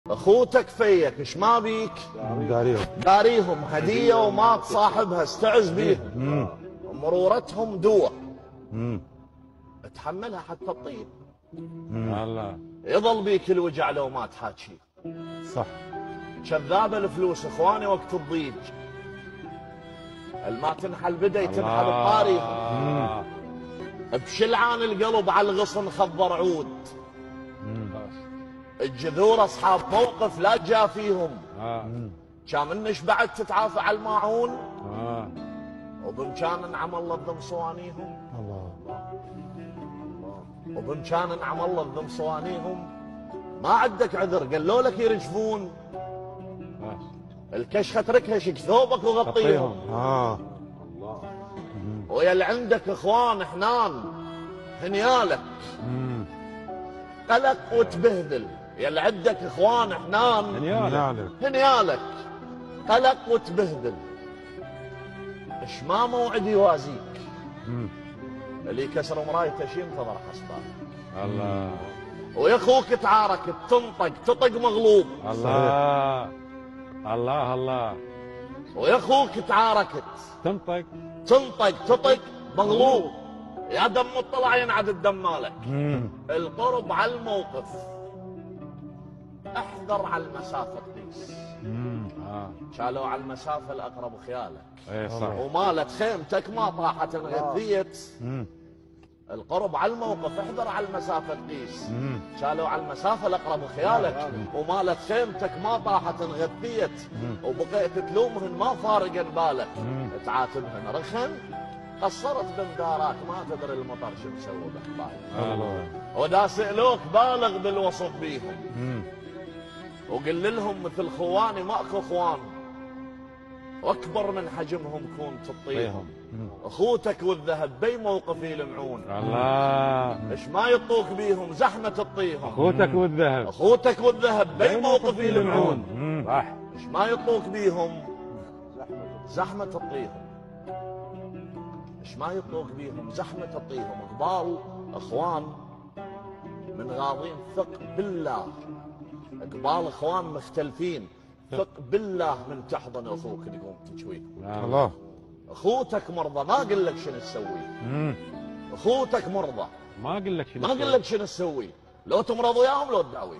اخوتك فيك ايش ما بيك؟ داريهم هديه وما تصاحبها، استعز بيهم. مرورتهم دوا تحملها حتى الطيب. الله يظل بيك الوجع لو ما تحاكي. صح. كذابه الفلوس اخواني وقت الضيج، الما تنحل بدا يتنحل بطاريهم. بشلعان القلب على الغصن خضر عود. الجذور اصحاب موقف لا تجافيهم. كان منش بعد تتعافى على الماعون. وبامكان انعم الله بذم صوانيهم. وبامكان انعم الله بذم صوانيهم. ما عندك عذر، قالوا لك يرجفون الكشخه اتركها شق ثوبك وغطيهم. ويا اللي عندك اخوان حنان هنيالك قلق وتبهذل. يا اللي عندك اخوان حنان هنيالك قلق وتبهذل. اش ما موعد يوازيك. اللي يكسر مرايته شي انتظر حسبك. الله. ويا اخوك تعارك تنطق تطق مغلوب. الله الله الله. ويا اخوك تعاركت تنطق تطق مغلوب. يا دم الطلع ينعد الدم مالك. القرب على الموقف، احذر على المسافه قيس. شالوا على المسافه الاقرب خيالك. اي صح. ومالت خيمتك ما طاحت انغذيت. القرب على الموقف، احذر على المسافه قيس. شالوا على المسافه الاقرب خيالك. ومالت خيمتك ما طاحت انغذيت. وبقيت تلومهن ما فارقا بالك. تعاتبهن رخن، قصرت بمدارات ما تدري المطر شو مسوي بحبالك. ودا سألوك بالغ بالوصف بيهم. وقل لهم مثل خواني ماكو اخوان، واكبر من حجمهم كون تطيهم. اخوتك والذهب بي موقف يلمعون. الله. ايش ما يطوك بيهم زحمه تطيهم. اخوتك والذهب بي موقف يلمعون. صح. ايش ما يطوك بيهم زحمه تطيهم. ايش ما يطوك بيهم زحمه تطيهم. قبال اخوان من غاضين ثق بالله. قبال اخوان مختلفين ثق بالله من تحضن اخوك تقوم تجويه. الله. اخوتك مرضى ما اقول لك شنو تسوي. اخوتك مرضى ما اقول لك شنو تسوي. لو تمرض وياهم لو تداوي.